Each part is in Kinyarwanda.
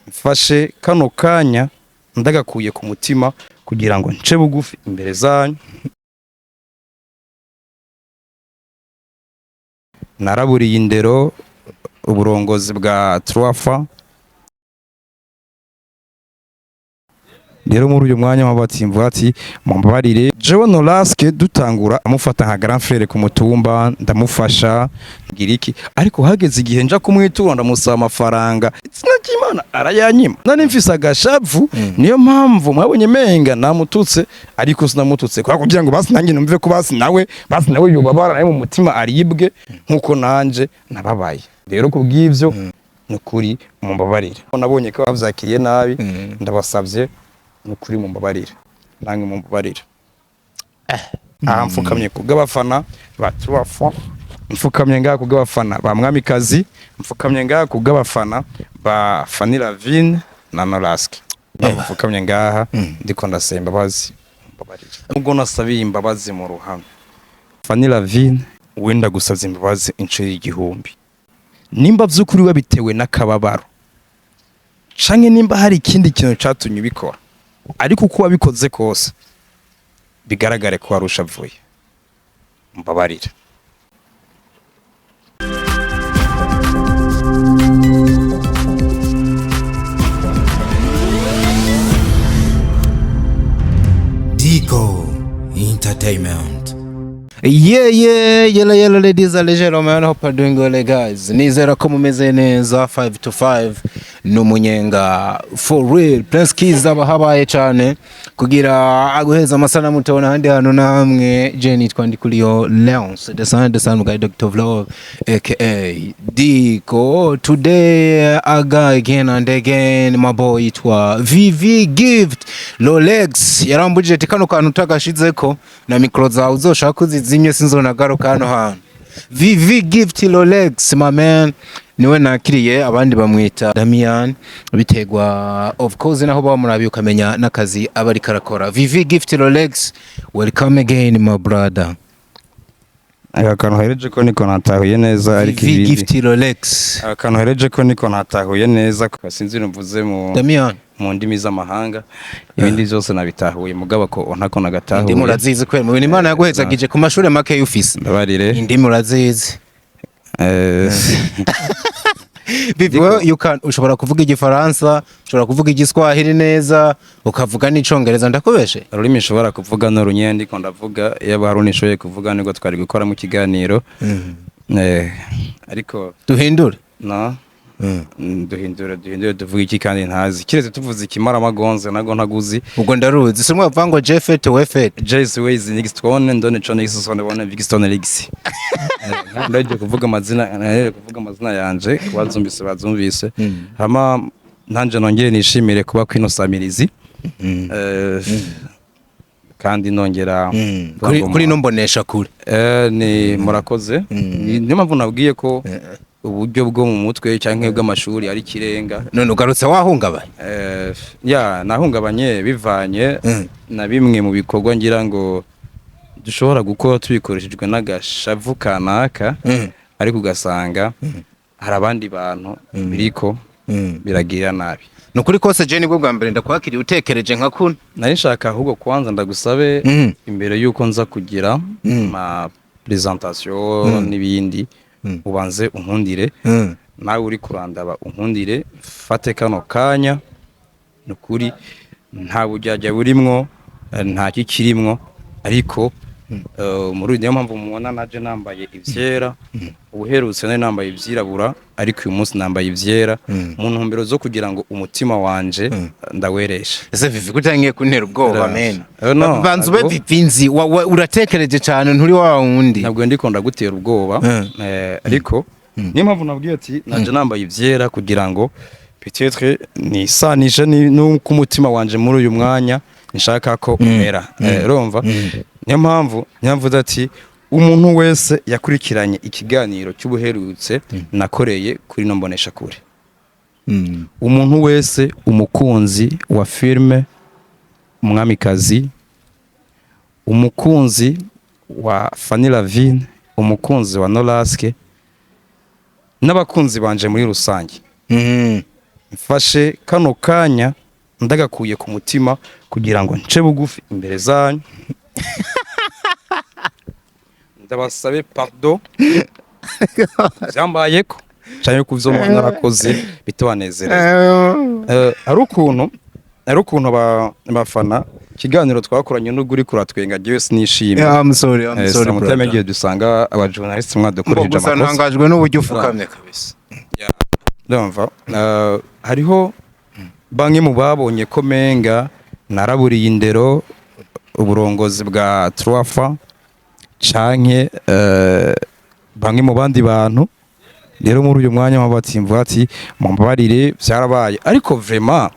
mfashe kano kanya ndagakuye ku mutima kugira ngo nce bugufi imbere zanyu. Naraburiye indero uburongozi bwa Truafa. Rero muri uyu mwanya mabatimva ati mumbabarire jewe Nolaske dutangura amufata nka grand frère ku mutumba ndamufasha ngiriki, ariko hageze igihe nja kumwitura ndamusaba amafaranga sinakimana arayanyima, nani mfise agashavu. Niyo mpamvu mwabonye menga namututse, ariko sinamututse kwa kugira ngo basi nanjye numve ko basi nawe yubabara nawe mu mutima aribwe nkuko nanje nababaye. Rero kubw'ivyo nukuri mumbabarire, nabonye ko bavyakiriye nabi, ndabasavye nukuri mumbabarire, nange mumbabarire. Mfukamye kubw'abafana ba Truafa, mfukamye ngaha kubw'abafana ba Mwamikazi, mfukamye ngaha kubw'abafana ba Fanny Lavine na Nolaske. Mfukamye ngaha ndiko ndasaba imbabazi, mumbabarire. Ubwo nasabiye imbabazi mu ruhame, Fanny Lavine wenda gusavye imbabazi incuro y'igihumbi. Nimba vy'ukuri wabitewe n'akababaro canke nimba hari ikindi kintu catumye ubikora, ariko uko wabikoze kose bigaragare ko warusha vuye, mbabarira. Dico Entertainment. Yellow ladies and gentlemen, hope you're doing well guys. Nizera ko mumeze neza 5 to 5 n'umunyenga for real. Prince Kiza bahabaye cyane kugira aguheza amasana mutabona handi hano namwe. Jenny Twandikulio Leonce the son guy Dr. Vlog aka Dico. Today I got again my boy itwa VV Gift Rolex. Yarambujije ati kano kantu utagashizeko na mikro zawe uzoshaka kuzizimye sinzona garuka hano hano. VV Gift Rolex my man niwe nakiriye, abandi bamwita Damian bitegwa of course naho bamurabiye ukamenya nakazi abari karakora. VV Gift Rolex, welcome again my brother. Akantu hereje ko niko natahuye neza, ariko VV Gift Rolex akantu hereje ko niko natahuye neza, sinzi numvuze mu Damian mu ndimi z'amahanga, ibindi byose nabitahuye mugaba ko ntako nagatahuye. Ndi murazizi kwera mu Imana yaguhezagije ku mashuri make y'ufise. Ndabarire Ndi murazizi. Before you can ushobora kuvuga igifaransa, ushobora kuvuga igiswahili neza, ukavuga n'icongereza ndakubeshe. Ururimi nshobora kuvuga no runyendi ko ndavuga, yaba hari unishoye kuvuga niko twari gukora mu kiganiro. Ariko duhindure no duhindure tuvuga iki kandi ntazi, kireze tuvuze ikimara magonze nago ntaguzi. Ubwo ndaruzi simwe bavango Jeffet wefet Jace Ways next one ndone cho next one bone Vicstone Legacy. Ndaje kuvuga amazina yanje bazumvise hama ntanje nongere nishimire kuba kwino Samirizi. Kandi nongera kuri no mbonesha kure ni murakoze. Niyo mpamvu nabwiye ko uburyo bwo mu mutwe cyangwa bw'amashuri ari kirenga. None ugarutse wahungabanye? Nahungabanye bivanye na bimwe mu bikorwa ngira ngo dushobora gukora tubikoreshejwe n'agashavu kanaka, ariko ugasanga hari abandi bantu biriko biragira nabi. Nukuri kose Jenny bwo bwa mbere ndakwakiriye utekereje nka kuno. Nari nshaka ahubwo kwanza ndagusabe imbere yuko nza kugira ma presentation n'ibindi, ubanze unkundire nawe uri kurandaba unkundire, fate kano kanya nukuri nta bujyaja burimwo nta kikirimwo, ariko muri niyo mpamvu mubona naje nambaye ivyera. Ubuherutse nari nambaye ivyirabura, ariko uyu munsi nambaye ivyera mu ntumbero zo kugira ngo umutima wanje ndawereshe. Ese Vivi kutangiye kuntera ubwoba men? Banzu be Vivinzi uratekereje cyane nturi wa wundi. Ntabwo ndiko ndagutera ubwoba, ariko niyo mpamvu nabwiye ati naje nambaye ivyera kugira ngo peut-être nisanije n'uko umutima wanje muri uyu mwanya nshaka ko umera. Urumva niyo mpamvu nyamvuze ati umuntu wese yakurikiranye ikiganiro cy'ubuherutse nakoreye kuri no mbonesha kure, umuntu wese umukunzi wa filme Umwamikazi, umukunzi wa Fanny Lavine, umukunzi wa Nolaske, n'abakunzi banje muri rusange, mfashe kano kanya ndagakuye ku mutima kugira ngo nce bugufi imbere zanyu ndabasabe pardon byambayeko cyane ku byo narakoze bitabanezereza ari ukuntu bafana ikiganiro twakoranye n'uguri kuratwenga giye sinishimye. I'm sorry brother. Gihe dusanga aba journalist mwadukoresheje amakosa ntangajwe n'uburyo ufukamye kabisa. Ndumva hariho bamwe mu babonye ko menga naraburiye indero uburongozi bwa Troafa canke bamwe mu bandi bantu rero muri uyu mwanya mabatimva ati mumbabarire byarabaye ariko vraiment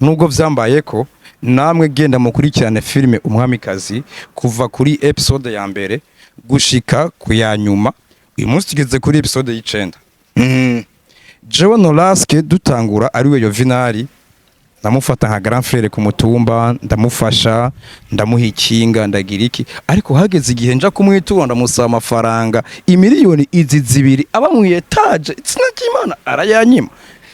nubwo vyambaye ko namwe genda mukurikirane filme Umwamikazi kuva kuri episode ya mbere gushika ku ya nyuma uyu munsi tugeze kuri episode y'icenda. Jewe Nolaske dutangura ari we Yovinari ndamufata nka grand frère ku mutumba ndamufasha ndamuha ikinga ndagira iki ariko hageze igihe nja kumwitura ndamusaba amafaranga imiliyoni izi zibiri aba mu etage itsina cy'Imana arayanyima.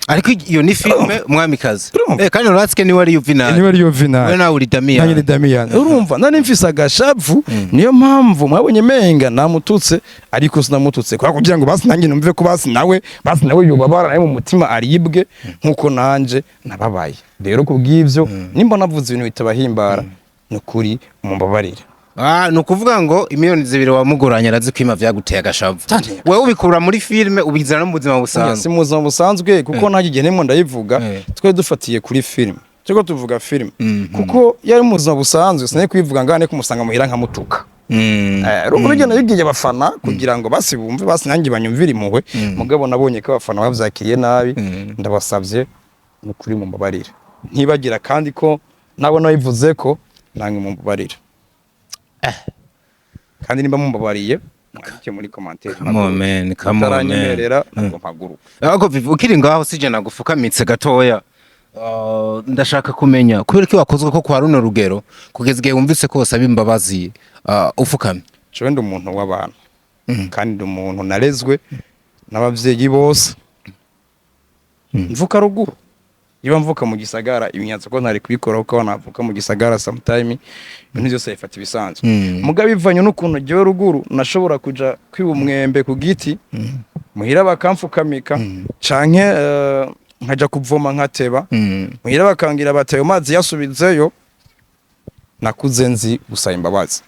Ariko iyo ni filme Umwamikazi kandi Nolaske ni wari Yovinari we nawe uri Damian urumva nani mfise agashavu niyo mpamvu mwabonye menga namututse ariko sinamututse kwa kugira ngo basi nanjye numve ko basi nawe yubabara nawe mu mutima aribwe nkuko nanje nababaye rero kubw'ivyo nimba navuze ibintu bitabahimbara nukuri mumbabarira. Nukuvuga ngo imiliyoni zibiri wamuguranye arazikwima vyaguteye agashavu wewe ubikura muri filme ubizana mu buzima busanzwe. Si mu buzima busanzwe kuko nanjye igihe nemo ndayivuga twe dufatiye kuri filme cyo tuvuga filme kuko yari mu buzima busanzwe sine kwivuga ngane kumusanga muhira nkamutuka urugero nabigiye abafana kugira ngo basi bumve basi nanjye banyumvira impuhwe mugabo nabonye ko abafana bavyakiriye nabi ndabasavye nukuri mumbabarira ntibagira kandi ko nabo nabivuze ko nange mumbabarira kandi nimba mumbabariye mwandike muri commentaire. Come on mpaguruka ako vivu ukiri ngaho sije nagufukamitse gatoya. Ndashaka kumenya kubera ko wakozwe ko kwa runo rugero kugeza igihe wumvise ko wasaba imbabazi ufukamye. Cyo ndi umuntu w'abantu kandi ndi umuntu narezwe n'abavyeyi bose mvuka ruguru iyo mvuka mu gisagara ibinyazo ko ntari kubikora ko navuka mu gisagara sometime ibintu byose bifata ibisanzwe mugabo bivanye n'ukuntu giye ruguru nashobora kuja kwiba umwembe ku giti muhira bakamfukamika canke nkaja kuvoma nkateba muhira bakangira batayo mazi yasubizeyo nakuze nzi gusaba imbabazi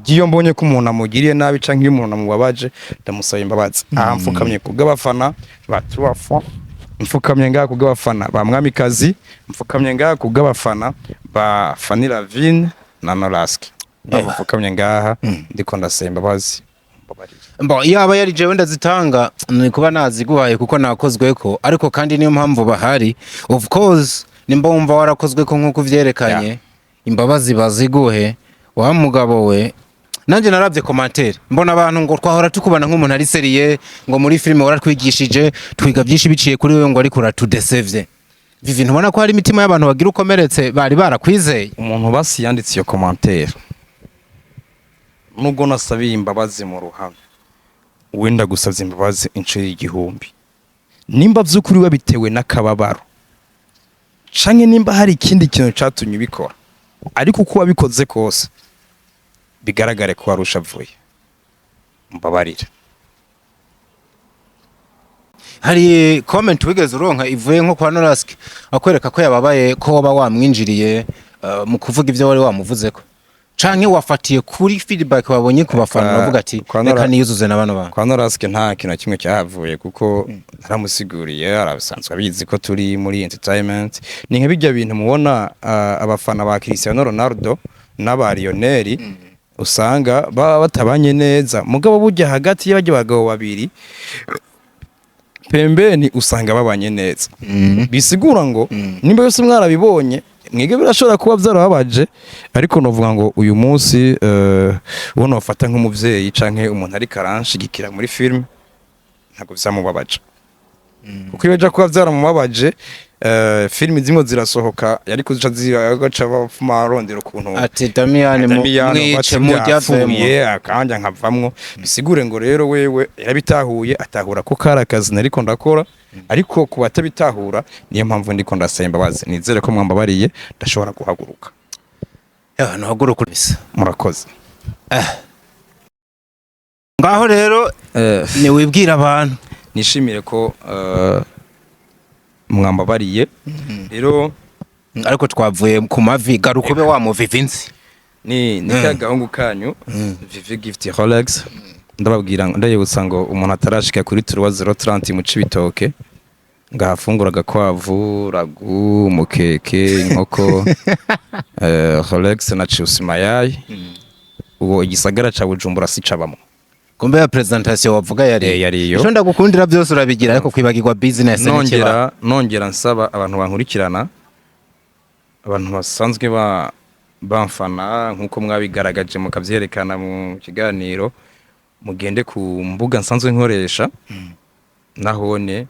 giyo mbonye ko umuntu amugiriye nabi canke umuntu amubabaje ndamusaba imbabazi mfukamye kubw'abafana ba Troafa mfukamye ngaha kubw'abafana ba Mwamikazi mfukamye ngaha kubw'abafana ba Fanny Lavine na Nolaske mfukamye ngaha ndiko ndasaba imbabazi yaba yari jewe ndazitanga ni kuba naziguhaye kuko nakozweko ariko kandi niyo mpamvu bahari of course nimba wumva warakozweko nkuko vyerekanye imbabazi baziguhe wa mugabo we. Nanje naravye commentaire mbona abantu ngo twahora tukubana nk'umuntu ari seriye ngo muri filme waratwigishije twiga byinshi biciye kuri wewe ngo ari kura tudesevye vivi ntubona ko hari imitima y'abantu bagira ukomeretse bari barakwizeye. Umuntu basi yanditse iyo commentaire nubwo nasabiye imbabazi mu ruhame wenda gusavye imbabazi incuro y'igihumbi nimba vy'ukuri wabitewe n'akababaro canke nimba hari ikindi kintu catumye ubikora ariko uko wabikoze kose bigaragare ko warusha vuye mbabarira. Hari comment wigeze uronka ivuye nko kwa Nolaske akwereka ko yababaye ko waba wamwinjiriye mu kuvuga ivyo wari wamuvuzeko canke wafatiye kuri feedback wabonye ku bafana bavuga ati reka niyuzuze nabano bantu. Kwa Nolaske nta kintu kimwe cyahavuye kuko naramusiguriye arabisanzwe abizi ko turi muri entertainment ni nk'ibijya bintu mubona abafana ba Cristiano Ronaldo n'aba Lionel usanga batabanye neza mugabo burya hagati y'abajye bagabo babiri pembeni usanga babanye neza bisigura ngo nimba yose mwarabibonye mwige birashobora kuba byarababaje ariko novuga ngo uyu munsi ubona bafata nk'umuvyeyi canke umuntu ari karanshigikira muri film ntago byamubabaje kuko iyo ja kuba byaramubabaje filimi zimwe zirasohoka ariko zica zigaca bafuma arondera ukuntu ati Damiyani mwice mujyavemo akanja nkavamwo bisigure ngo rero wewe yarabitahuye atahura ko karakazi nariko ndakora ariko ku batabitahura niyo mpamvu ndiko ndasemba bazi nizere ko mwambabariye ndashobora guhaguruka ntuhaguruka bisa murakoze ngaho rero ni wibwira abantu nishimire ko mwambabariye rero ariko twavuye ku mavi garukube wa muvivinzi ni kagahungu kanyu Vivi Gift Rolex ndababwira ndayibutsa ngo umuntu atarashika kuri Turwa 030 mu Cibitoke ngahafungura gakwavu ragu mukeke inkoko Rolex na Chusimayai uwo igisagara ca Bujumbura sicabamo kumbe ya presentation wavuga yariyo cyo ndagukundira byose urabigira ariko kwibagirwa business nongera nsaba abantu bankurikirana abantu basanzwe bamfana nkuko mwabigaragaje mukavyerekana mu kiganiro mugende ku mbuga nsanzwe nkoresha nahone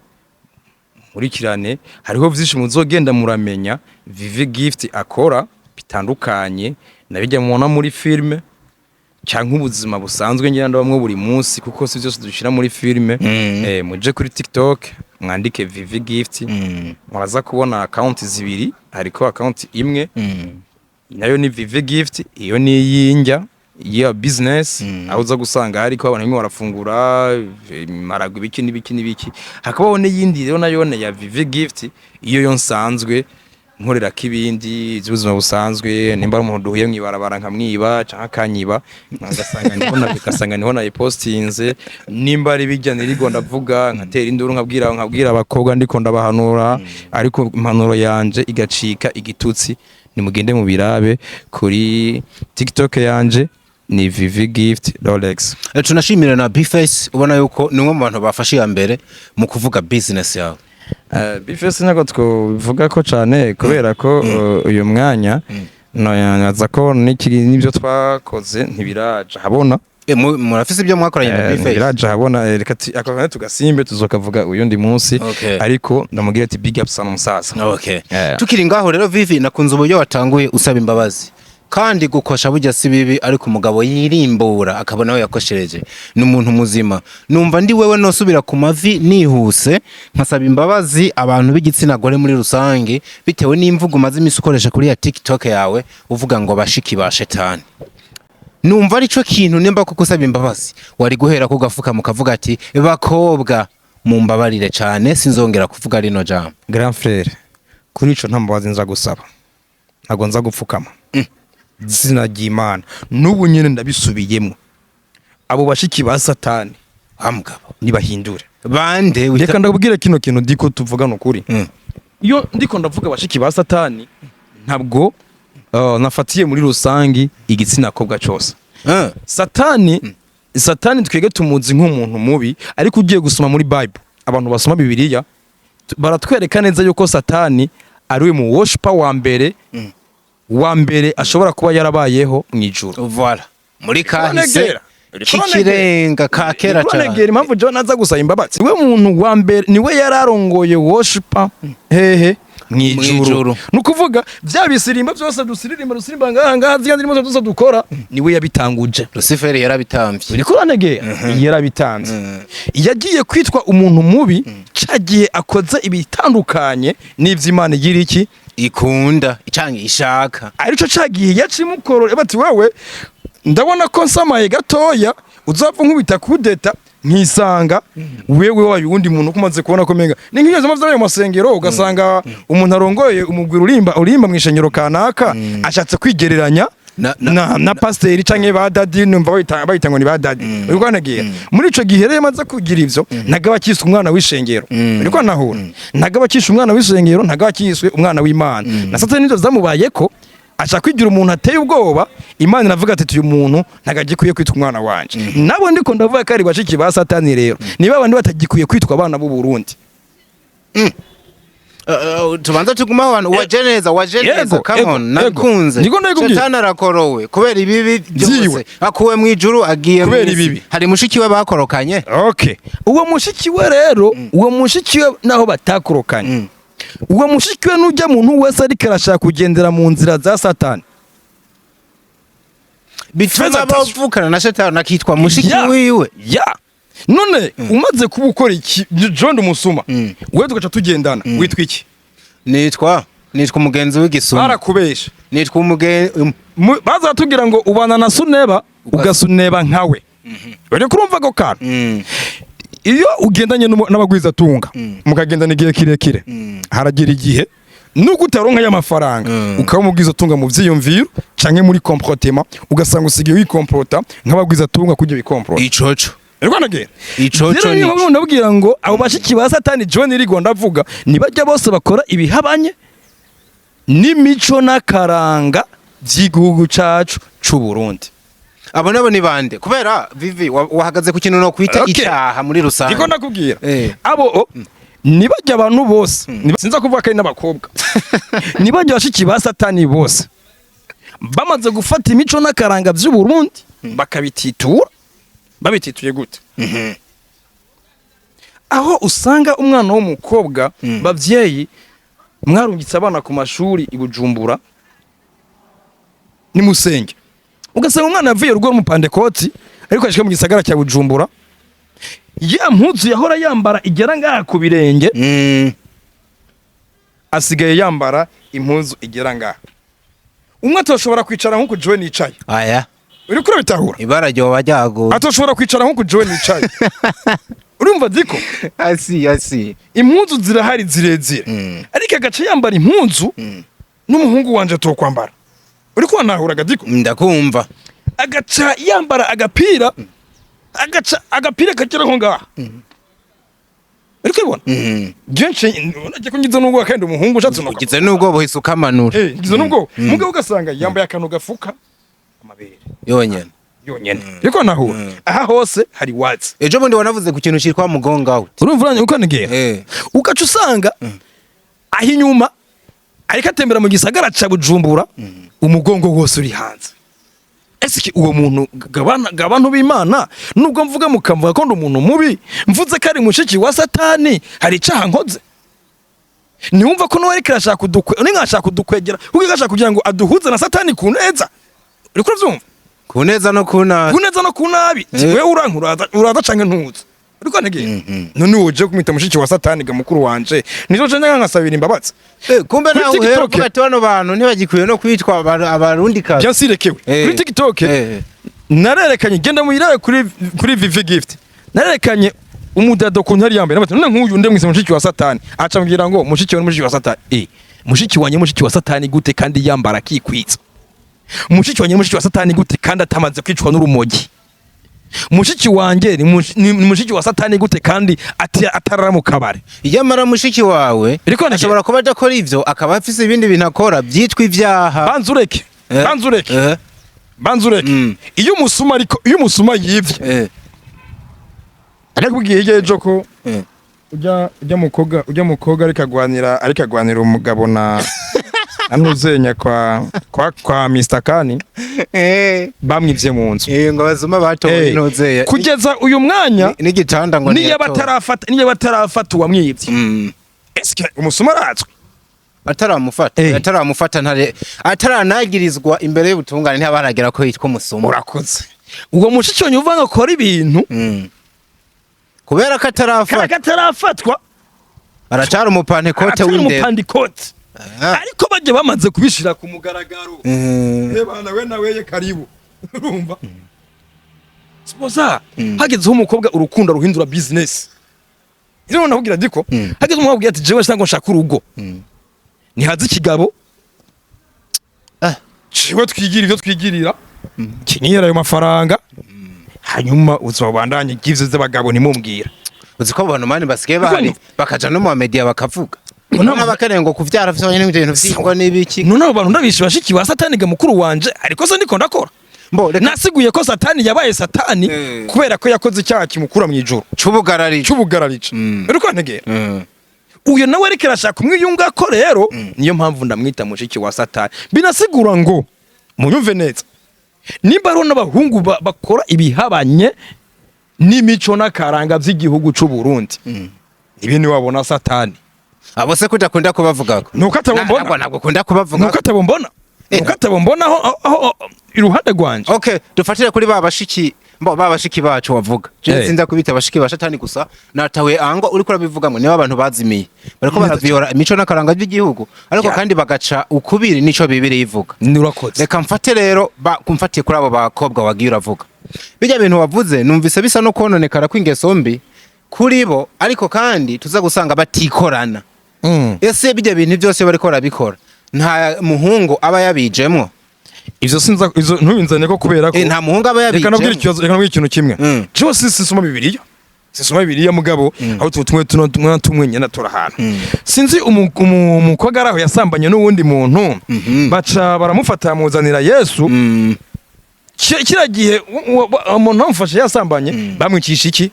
nkurikirane hariho vyinshi muzogenda muramenya Vivi Gift akora bitandukanye nabijya mubona muri filme cyangwa ubuzima busanzwe ngenda bamwe buri munsi kuko si byose dushira muri filme muje kuri TikTok mwandike Vivi Gift muraza kubona account zibiri hariko account imwe nayo ni Vivi Gift iyo ni yinjya ya business aho uza gusanga hariko abantu bimwe barafungura marago ibiki nibiki hakabaho n'iyindi rero nayo ya Vivi Gift iyo yo nsanzwe nkorera kibindi z'ubuzima busanzwe nimba umuntu duhuye mwibarabara nkamwiba canka kanyiba ngasanga niho na postinze nimba ari bijya nirigo ndavuga nkatera induru nkabwira abakobwa ndiko ndabahanura ariko impanuro yanje igacika igitutsi nimugende mu birabe kuri TikTok yanje ni Vivi Gift Rolex. Tunashimira na Bface ubona yuko ni umwe mu bantu bafashe ya mbere mu kuvuga business yawe. Bface nako twovuga ko cyane kubera ko uyu mwanya naza ko n'ibyo twakoze ntibiraje habona murafise ibyo mwakoranye na Bface biraje habona reka akavana tugasimbe tuzokavuga uyundi munsi ariko ndamubwira ati big up sana musasa. Tukiri ngaho rero Vivi nakunze uburyo watanguye usaba imbabazi kandi gukosha burya si bibi ariko umugabo yirimbura akabona we yakoshereje n'umuntu muzima numva ndi wewe no subira ku mavi nihuse nkasaba imbabazi abantu b'igitsina gore muri rusange bitewe n'imvugo maze imisukoresha kuri ya TikTok yawe uvuga ngo bashiki ba shetani numva ari cyo kintu nimba ko kusaba imbabazi wari guhera ko gafuka mukavuga ati bakobwa mumbabarire cyane sinzongera kuvuga rino jambo. Grand frère kuri ico ntambabazi nza gusaba ntago nza gupfukama zina ry'Imana n'ubu nyene ndabisubiyemo abo bashiki ba satani amugabo nibahindure bande reka ndabwira kino kintu ndiko tuvuga no kuri iyo ndiko ndavuga bashiki ba satani ntabwo nafatiye muri rusangi igitsina kobwa cyose satani twege tumuzi nk'umuntu mubi ariko ugiye gusoma muri Bible abantu basoma Bibiliya baratwereka neza yuko satani ari we mu worshiper wa mbere ashobora kuba yarabayeho mu ijuru. Voilà muri kahise kikirenga ka kera cyane impamvu John aza gusaba imbabazi we muntu wa mbere niwe yararongoye worshiper hehe mwijuru nukuvuga bya bisirimba byose dusirimba ngaha zigandira imwe dukora niwe yabitanguje. Lucifer yarabitambye uri kuranegera yarabitanze yagiye kwitwa umuntu mubi cagiye akoze ibitandukanye n'ivy'Imana igira iki ikunda icanga ishaka arico cagiye yacimukorore bati wewe ndabona ko nsamaye gatoya uzapfa nkubita kudeta nkisanga wewe wayo undi muntu kumaze kubona ko menga ni nk'iyo zama z'ayo masengero ugasanga umuntu arongoye umugwira urimba mu ishenyero kanaka ashatse kwigereranya na pasteur canke ba dadi numva bayitangwa ni ba dadi uriko nagiye muri ico gihe rero maze kugira ivyo nagabakiswe umwana w'ishengero uriko nahura nagabakiswe umwana w'ishengero nagabakiswe umwana w'Imana na satani nizo zamubayeko acha kwigira umuntu ateye ubwoba Imana navuga ati uyu muntu ntagagikuye kwitwa umwana wanje nabo ndiko ndavuga kari bashiki ba satani rero niba abandi batagikuye kwitwa abana b'u Burundi. Tubanza tuguma abantu wajeneza come on nakunze satani arakorowe kubera ibibi byose akuwe mu ijuru agiye kubera ibibi hari mushiki we bakorokanye. Uwo mushiki we rero uwo mushiki we naho batakorokanye uwo mushiki we n'ujya muntu wese ariko arashaka kugendera mu nzira za satani bituma bavukana na Satani akitwa mushiki wiwe. ya none umaze kuba ukora iki John umusuma wewe tugaca tugendana witwa iki? Nitwa umugenzi w'igisuma. Barakubesha. Nitwa umugenzi baza tugira ngo ubana na Suneba ugasuneba nkawe. Uri kurumva ko kana iyo ugendanye n'abagwiza tunga mukagendana igihe kirekire haragira igihe nuko utaronka y'amafaranga ukaba mubwiza tunga mu vyiyumviro canke muri comportement ugasanga usigiye wikomporta nk'abagwiza tunga kujya bikomporta icoco. Eriko nagera Icoco ni ndabwira ngo abo bashiki ba Satani John irigo ndavuga nibajya bose bakora ibihabanye n'imico n'akaranga by'igihugu cacu c'u Burundi. Abo nabo ni bande? Kubera Vivi wahagaze ku kintu no kwita icyaha muri rusange. Ndiko ndakubwira abo nibajya abantu bose sinza kuvuga kandi n'abakobwa nibajya bashiki ba Satani bose bamaze gufata imico n'akaranga by'u Burundi bakabititura babitituye gute? Aho usanga umwana w'umukobwa bavyeyi mwarungitse abana ku mashuri i Bujumbura ni Musenge ugasanga umwana yavuye rugo mu Pandekoti ariko ashika mu gisagara cya Bujumbura ya mpuzu yahora yambara igera ngaha ku birenge asigaye yambara impuzu igera ngaha. Umwe atoshobora kwicara nkuko John yicaye. Aya uri kuri bitahura ibara ryo bajyago atoshobora kwicara nkuko John yicaye. Urumva diko asi impuzu zirahari zirezire ariko agace yambara impuzu n'umuhungu wanje to kwambara. Uri ko nahuraga diko ndakumva agaca yambara agapira agapira kagera ho ngaha. Ariko ibona genshi unajye kungiza nubwo kandi umuhungu ushatse no ugize nubwo bohise ukamanura ngize nubwo mugabo ugasanga yambaye akantu gafuka amabere yonyene ariko naho aha hose hari watsi. Ejo bundi wanavuze ku kintu cyitwa mugonga out. Urumva uranye uko nigera ugaca usanga aho inyuma ariko atembera mu gisagara ca Bujumbura umugongo wose uri hanze. Ese uwo muntu gabantu b'Imana nubwo mvuga mukamvuga ko ndi umuntu mubi mvuze ko ari mushiki wa Satani hari icaha nkoze niwumva ko n'uwari kirashaka kudukwegera kuko gashaka kugira ngo aduhuze na Satani kuneza. Uri kuvyumva kuneza no kunabi wewe uraza canke ntuza. Uriko ntegeye none woje kumita mushiki wa Satani ga mukuru wanje nizo canje nkasabira imbabazi. Kumbe nawe uheruka tubano bantu ntibagikwiye no kwitwa abarundi kazi byansirekewe kuri TikTok narerekanye genda muyirawe kuri Vivi Gift narerekanye umudado ku ntari yambaye nabati none nk'uyu ndemwise mushiki wa Satani aca mbwira ngo mushiki wa Satani mushiki wa Satani gute kandi yambara kikwitsa mushiki wa Satani gute kandi atamaze kwicwa n'urumogi mushiki wanje ni mushiki wa Satani gute kandi atarara mu kabare. Yamara mushiki wawe ashobora kuba adakora ivyo akaba afise ibindi bintu akora byitwa ivyaha. Banzureke iyo umusuma yivye arakubwiye ejo ko ujya mukobwa ariko agwanira umugabo na anuzenya kwa Mr. Kani bamwivye mu nzu ngo bazuma batoye inozeye kugeza uyu mwanya n'igitanda ngo niyo batarafata uwamwivye. Eske umusuma aratswe ataramufata ntare ataranagirizwa imbere y'ubutungane ntibaragera ko yitwa umusuma. Urakoze uwo mushiki wanyu uvanga akora ibintu kubera ko atarafatwa aracara umupantekote w'indero ariko bajye bamaze kubishira ku mugaragaro bana we nawe karibu. Urumva spoza hageze umukobwa urukundo ruhindura business rero navugira diko hageze umukobwa ati jewe sango nshaka urugo ni hazi kigabo ciwe twigirira kiniyera ayo mafaranga hanyuma uzobandanye gives z'abagabo nimumbwira uziko abantu mani basigaye bahari bakaja no mu media bakavuga none bakarengo kuvyara vyonye n'ibintu vyingo n'ibiki none abantu ndabishi bashiki wa Satani ga mukuru wanje ariko so ndiko ndakora nasiguye ko Satani yabaye Satani kubera ko yakoze icyaha kimukura mu ijuru cy'ubugararice ariko ntegera uyu nawe ariko arashaka kumwiyunga ko rero niyo mpamvu ndamwita mushiki wa Satani. Binasigura ngo munyumve neza nimba rero n'abahungu bakora ibihabanye n'imico n'akaranga by'igihugu cy'u Burundi ibintu wabona Satani abo se kudakunda kubavugako nuko atabombona ntabwo kunda kubavuga nuko atabombona nuko atabombona aho iruhande rwanje. Okay, dufatire kuri babashiki babashiki bacu wavuga. Je sinza kubita abashiki bashatani gusa natawe ango uri kurabivugamwe niba abantu bazimiye. Bariko baravyora imico n'akaranga by'igihugu ariko kandi bagaca ukubiri nico bibiri ivuga. Nurakoze. Reka mfate rero kumfatiye kuri abo bakobwa wagiye uravuga. Bijya bintu wavuze numvise bisa no kononekara kw'ingeso mbi kuri bo ariko kandi tuza gusanga batikorana. Ese bijya bintu byose bariko barabikora nta muhungu aba yabijemwo. Ivyo sinza izo ntubinzane ko kubera ko nta muhunga aba yabije. Reka nabwira ikintu kimwe. Cyo sisoma Bibiliya. Sisoma Bibiliya mugabo aho tumwe nyana tora ahantu. Sinzi umukobwa araho yasambanye n'uwundi muntu baca baramufata muzanira Yesu. Kira gihe umuntu amufashe yasambanye bamwicisha iki?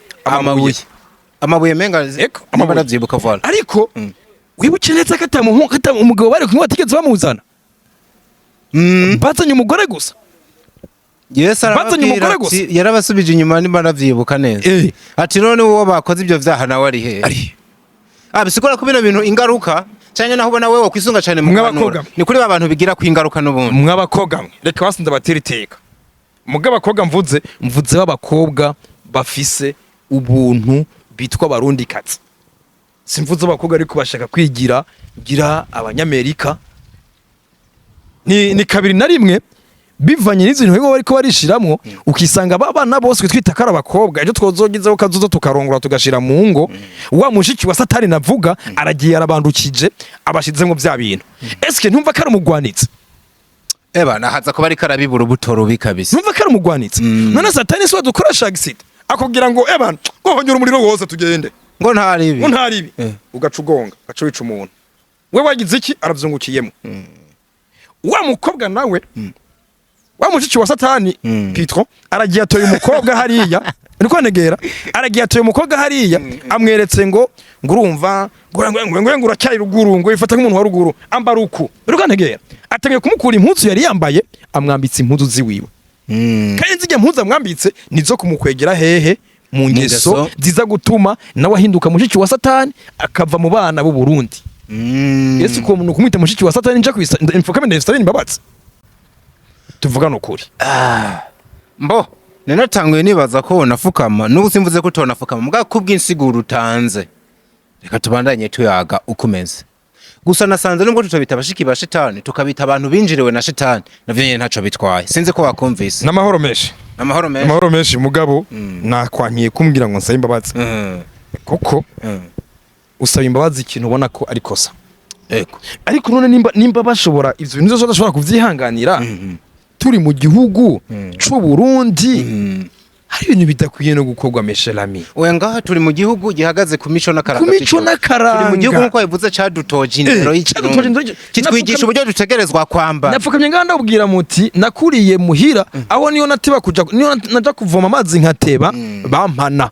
Amabuye menga amabara byibuka vala. Ariko wibuke neza ko umugabo bari kumwe batigeze bamuzana. Bazanye umugore gusa. Yes, arababwira yarabasubije inyuma nimba vyibuka neza. Ati none uwo bakoze ibyo vyaha nawe ari he? Bisigura ko bino bintu ingaruka cyane naho ubona wewe kwisunga cyane mu kanura. Ni kuri abantu bigira ku ingaruka n'ubundi. Mwabakobwa reka basinda batiriteka. Mugabakobwa mvuze b'abakobwa bafise ubuntu bitwa barundi katsi. Simvuze abakobwa ariko bashaka kwigira abanyamerika. Ni kabiri na rimwe bivanye n'izintu ngo bariko barishiramwo ukisanga babana bose twita kara abakobwa ejo twozogizeho kazuzo tukarongora tugashira mu ngo wa mushiki wa satani navuga aragiye arabandukije abashizemo bya bintu. Eske ntumva kara umugwanitse nahaza ko bari karabibura ubutoro bikabise ntumva kara umugwanitse none satani so dukoresha exit akubwira ngo gohonyura umuriro wose tugende ngo ntaribi ugacugonga gaco wica umuntu we wagize iki aravyungukiyemo. Wa mukobwa nawe wa mushiki wa satani Petro aragiye atoye umukobwa hariya niko negera aragiye atoye umukobwa hariya amweretse ngo urumva ngo uracyari ruguru ngo ifata nk'umuntu wa ruguru ambara uku niko negera atangiye kumukura impuzu yari yambaye amwambitse impuzu ziwiwe kandi nzige impuzu amwambitse nizo kumukwegera hehe mu ngeso ziza gutuma nawe ahinduka mushiki wa satani akava mu bana b'u Burundi. Yesu ko umuntu kumwita mushiki wa satani nja kwisa imfukamene Yerusalemu babatse tuvugana ukuri. Nanatanguye nibaza ko nafukama n'ubu simvuze ko tonafukama mbwa kubw'insiguro utanze reka tubandanye tuyaga ukomeze gusa nasanze nubwo tutabita abashiki ba shitani tukabita abantu binjiriwe na shitani navyo nyene ntaco bitwaye sinzi ko wakumvise. Namahoro menshi mugabo nakwankiye kumbwira ngo nsabe imbabazi kuko usaba imbabazi ikintu ubona ko ari kosa. Ariko none nimba bashobora ivyo bintu byose bashobora kuvyihanganira turi mu gihugu c'u Burundi hari ibintu bidakwiye no gukorwa meshelami. Oya ngaha turi mu gihugu gihagaze ku mico n'akaranga. Turi mu gihugu nko bivuze cadutoje indero y'ikirungu. Kitwigisha uburyo dutegerezwa kwamba. Napfukamye nganda ubwira muti nakuriye muhira aho niyo natiba kuja niyo naja kuvoma amazi nkateba bampana.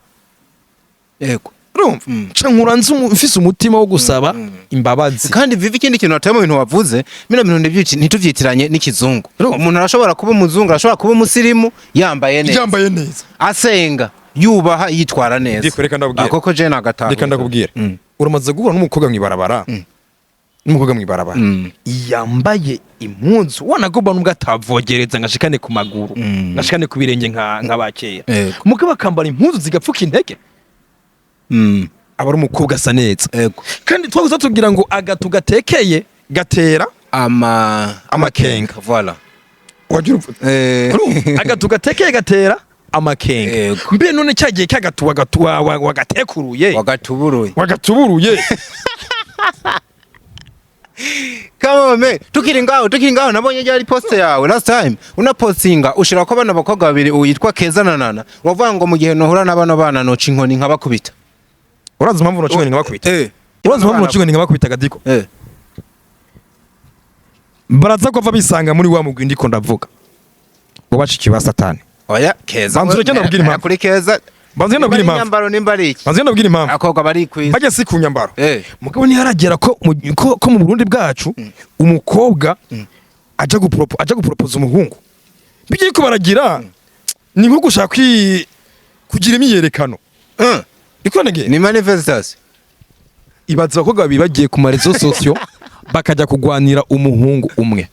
Chankura mfise umutima wo gusaba imbabazi. Kandi vivi ikindi kintu atema ibintu wavuze bino bintu ndivyici ntituvyitiranye n'ikizungu. Umuntu arashobora kuba umuzungu arashobora kuba umusirimu yambaye neza. Asenga yubaha yitwara neza. Akoko je nagatanga. Reka ndakubwira. Uramaze guhura n'umukobwa mwibarabara. Yambaye impunzu wanagoba nubwo atavogereza ngashikane ku maguru. Ngashikane ku birenge nka bakera. Umukobwa akambara impunzu zigapfuka intege. Abari umukobwa asa neza. Kandi twaguza tugira ngo agatu gatekeye gatera amakenga. Voilà. Wagira agatu gatekeye gatera amakenga. Mbe none cyagiye cyagatu wagatekuruye. Wagatuburuye. Come on man, tukiri ngaho nabonye yari post yawe last time unapostinga ushira ko abana bakobwa babiri uyitwa Keza na Nana wavuga ngo mu gihe nohura n'abana bana noca inkoni nkabakubita. Urazi impamvu noca inkoni nkabakubita? Urazi impamvu noca inkoni nkabakubita gadiko? Baraza ko bisanga muri wa mugwi ndiko ndavuga. Wabashiki ba satani. Oya Keza. Banzure cyane ubwira impamvu. Kuri Keza. Banzure nabwira impamvu. Nyambaro nimbariki. Banzure nabwira impamvu. Akobwa bari kwiza. Baje si kunyambaro. Mugabo ni haragera ko mu Burundi bwacu umukobwa aja gupropose umuhungu. Bigiye ko baragira ni nko gushaka kugira imyerekano. Iko nege ni manifestation. ibaza abakobwa babiri bagiye ku marezo sosio bakajya kugwanira umuhungu umwe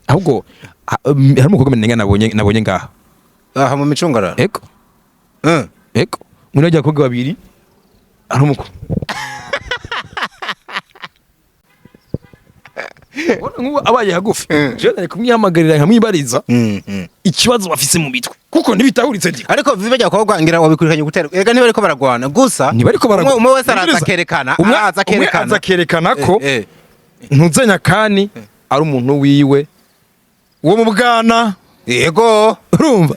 ahubwo hari umukobwa menenga nabonye ngaha aha mu micungararo eko eko muri ajya abakobwa babiri ari umukobwa nk'ubu abaye hagufi je nari kumwihamagarira nkamwibariza ikibazo bafise mu mitwe kuko ntibitahuritse ndi ariko bajya abakobwa ngira wabikurikanye gutera ega niba ariko baragwana gusa umwe wese araza kerekana ko ntuzenya kani ari umuntu wiwe uwo mu bwana yego urumva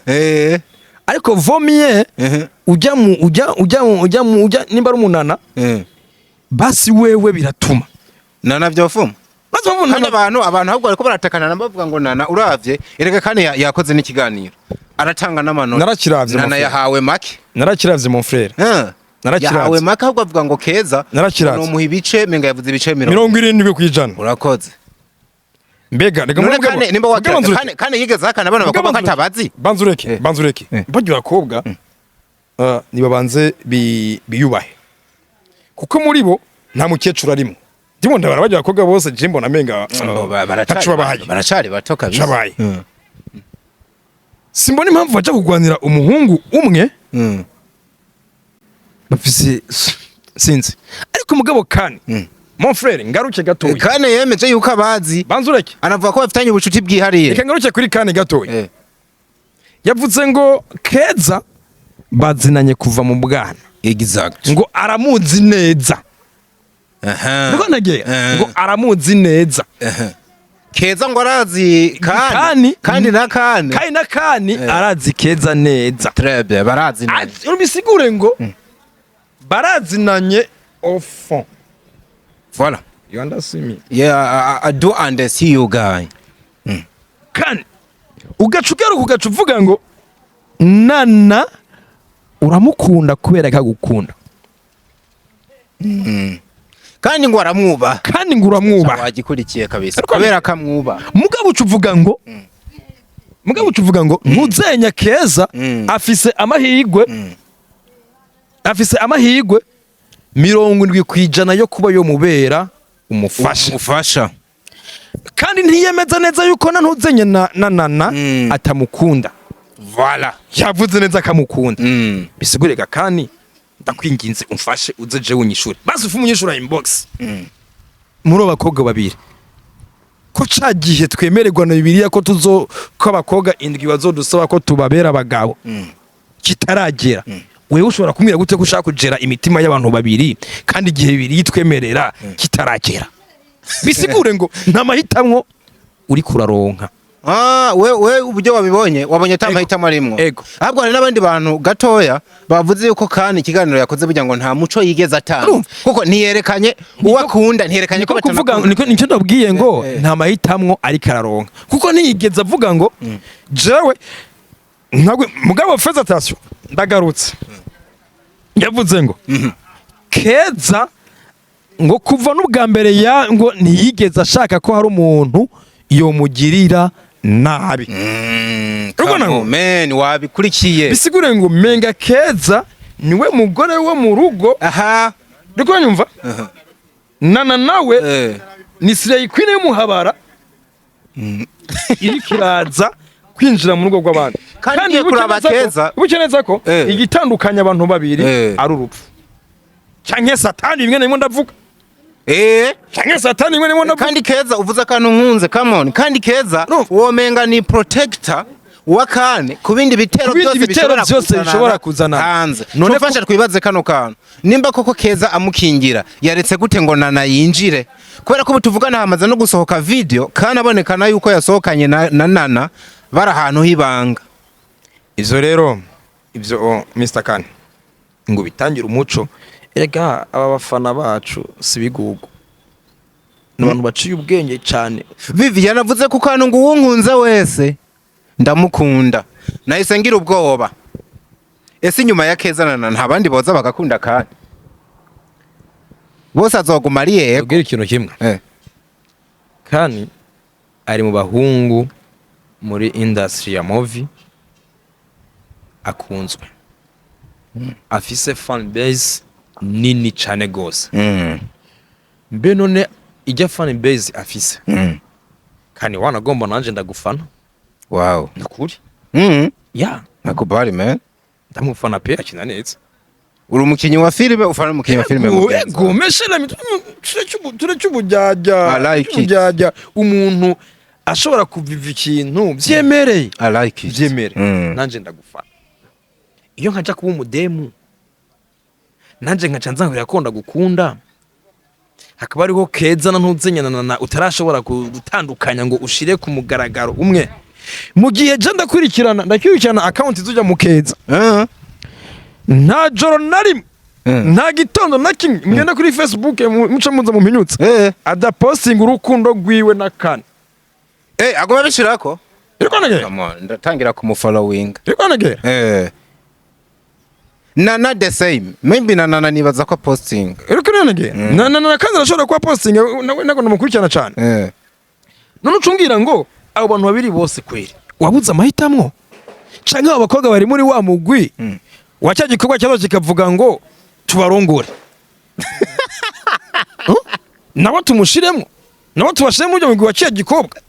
ariko vomie ujya nimba ari umunana basi wewe biratuma nana byofuma abantu ahubwo bariko baratakana bavuga ngo nana uravye erega kandi yakoze n'ikiganiro aratanga n'amanota narakiravye nana yahawe make narakiravye mon frère yahawe make ahubwo avuga ngo keza no muha ibice menga yavuze ibice 70% urakoze mbega rega muri kane nimba wakane kane yigeze akana bana bakobwa katabazi banzureke bajya bakobwa nibabanze biyubahe kuko muri bo nta mukecuru arimo ndimo ndabara bajya bakobwa bose jimbo na menga baracari bato kabisa simbona impamvu baje kugwanira umuhungu umwe bafise sinzi ariko mugabo kane mon frère ngaruke gatoya kane yemeje yuko abazi banzureke anavuga ko bafitanye ubucuti bwihariye reka ngaruke kuri kane gatoya yavuze ngo keza bazinanye kuva mu bwana exact ngo aramuzi neza niko nagiye ngo aramuzi neza keza ngo arazi kandi na kane arazi keza neza très bien barazi neza ubisigure ngo barazinanye au fond voilà you understand me yeah I do understand you guy kane ugaca uvuga ngo nana uramukunda kubera kagukunda kandi ngo aramwuba wagikurikiye kabisa kubera kamwuba mugabo ucuvuga ngo ntuzenya keza afise amahigwe 70% yo kuba yo mubera umufasha kandi ntiyemeza neza yuko ntuzenya na nana atamukunda voilà yavuze neza akamukunda bisigurega kandi ndakwinginze umfashe uze je unyishure basi ufu umunyishura inbox muri abakobwa babiri ko cagihe twemererwa na Bibiliya ko ko abakobwa indwi bazodusaba ko tubabera abagabo kitaragera wewe ushobora kumira gute ko ushaka kugera imitima y'abantu babiri kandi igihe Bibiliya itwemerera kitaragera bisigure ngo nta mahitamwo uri kuraronka we uburyo wabonye tamahitamo arimwo ahubwo hari n'abandi bantu gatoya bavuze yuko kandi ikiganiro yakoze burya ngo nta muco yigeze atanga kuko ntiyerekanye uwakunda ntiyerekanye ko kuvuga nicyo ndabwiye ngo nta mahitamwo ari kararonka kuko ntiyigeze avuga ngo jewe ntabwo mugabo feza atasiyo ndagarutse yavuze ngo keza ngo kuva n'ubwa mbere ngo ntiyigeze ashaka ko hari umuntu yomugirira nabi man wabikurikiye bisigure ngo menga keza niwe mugore wo mu rugo riko nyumva nana nawe ni Slay Queen y'umuhabara iri kiraza kwinjira mu rugo rw'abandi kandi kuraba keza ubukeneza ko igitandukanya abantu babiri ari urupfu canke satani bimwe nimo ndavuga canke satani bimwe nimo ndavuga kandi keza uvuze akantu nkunze come on kandi keza womenga ni protector wakane kubindi bitero byose bishobora kuzana hanze none fasha twibaze kano kantu nimba koko keza amukingira yaretse gute ngo nana yinjire kubera ko butuvugana hamaze no gusohoka video kandi abonekana yuko yasohokanye na nana bara ahantu hibanga izo rero ibyo Mr. Kane ngo bitangira umuco ega aba bafana bacu sibigugu n'abantu baciye ubwenge cyane Vivian avuze ku kantu ngo uwunkunze wese ndamukunda nahise ngira ubwoba ese inyuma ya keza nana nta bandi boza bagakunda kandi bose azoguma ari yego ubwira ikintu kimwe kandi ari mu bahungu muri industry ya movie akunzwe afise fan base nini cane gose mbe none ijya fan base afise kandi wanagomba nanje ndagufana wow nakuri ya nakubali man ndamufana pe akina neza uri umukinyi wa filime ufana umukinyi wa filime ego meshela turacubujajya umuntu ashobora kuviva ikintu vyemereye I like it vyemereye nanje ndagufana iyo nkaja kuba umudemu nanje nkaca nzahurira ko ndagukunda hakaba ariho keza na ntuzenyana utarashobora gutandukanya ngo ushire ku mugaragaro umwe mu gihe je ndakurikirana account zuja mu keza nta joro na rimwe nta gitondo na kimwe mugenda kuri Facebook muca muza mu mpinyutse ada posting urukundo rwiwe na kane agoma bishirako irwanagera ndatangira kumufollowing irwanagera na the same maybe na nibaza ko posting irwanagera na kandi arashobora kwa posting nako ndamukurikirana cyane none ucungira ngo abo bantu babiri bose kweri wabuze amahitamwo canke abakobwa bari muri wa mugwi wacha gikorwa cyazo kikavuga ngo tubarongore nabo tumushiremo nabo tubashiremo ujya mugwi waciye gikobwa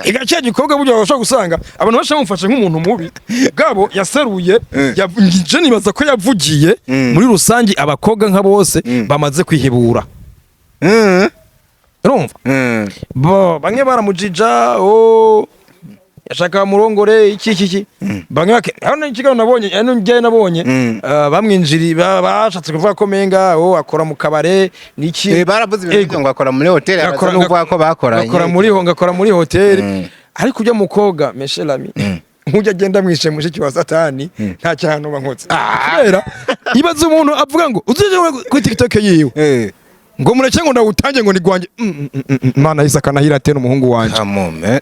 igaciye gikobwa buryo bashobora gusanga abantu bashamufashe nk'umuntu mubi gabo yaseruye je nibaza ko yavugiye muri rusangi abakobwa nka bose bamaze kwihebura urumva bamwe baramujija yashaka murongore iki bamwe hano ikigano nabonye bamwinjiri bashatse kuvuga ko menga akora mu kabare niki baravuze ibintu ngo akora muri hotel aravuga ko bakoranye akora muri hotel ariko kujya mukobwa meshelami nkujya agenda mwishe mushiki wa satani nta cyano bankotse kubera ibaze umuntu avuga ngo uzije kuri TikTok yiwe ngo mureke ngo ndawutange ngo nigwanje mana Isaka nahira atena umuhungu wanje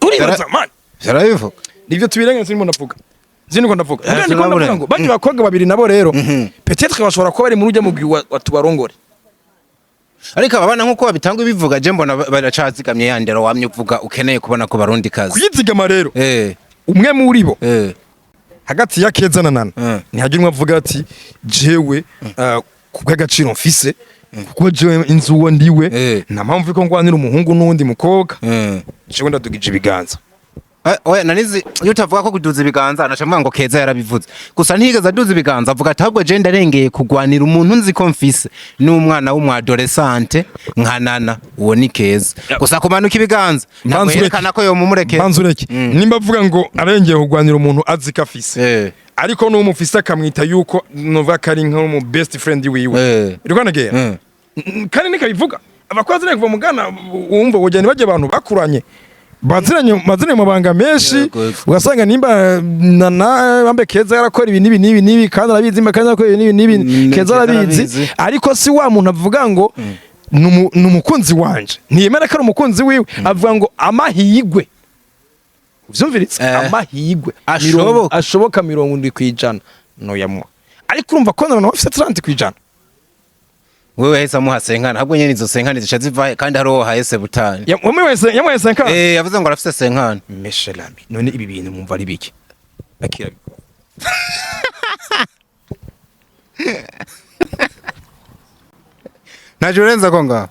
uribaza man Jarabivuga nivyo tubirenge sinimo ndavuga zindi ko ndavuga kandi ko ndavuga ngo bandi bakobwa babiri nabo rero peut-être bashobora ko bari muri ujya mugwi wa tubarongore ariko abana nkuko babitanga bivuga je mbona baracazigamye yandero wamye uvuga ukeneye kubona ko barundi kazi kuyizigama rero umwe muri bo hagati ya Keza na Nana ntihagira umwe avuga ati jewe kubw'agaciro mfise kuko jewe inzu wo ndiwe na mpamvu ko ngwanira umuhungu n'undi mukobwa jewe ndadugije ibiganza oya nanizi iyo utavuga ko kuduza ibiganza anacamva ngo Keza yarabivuze gusa ntigeze aduza ibiganza avuga atabwo je ndarengeye kugwanira umuntu nzi ko mfise n'umwana w'umwadolescente nka Nana uwo ni Keza gusa kumanuka ibiganza ntabwo ko yo mumureke banzureke nimba avuga ngo arengeye kugwanira umuntu azi ko afise ariko no mufise akamwita yuko nova kari nka mu best friend wiwe irwanagera kandi nikabivuga abakozi ne kuva mugana wumva wogene baje abantu bakuranye baziranye mabanga menshi ugasanga nimba Nana bambe Keza yarakora ibi nibi kandi arabizi kandi yarakora ibi nibi Keza arabizi ariko si wa muntu avuga ngo numukunzi wanje ntiyemera ko ari umukunzi wiwe avuga ngo amahigwe uvyumviritse amahigwe ashoboka 70% no yamwa ariko urumva ko Nana afite 30% wewe hesa muha senkana ntabwo nyene izo senkana zica ziva kandi hari uwo hahese butani yamuhaye senkana yavuze ngo arafite senkana meshelami none ibi bintu mwumva ari biki akira najurenza ko nga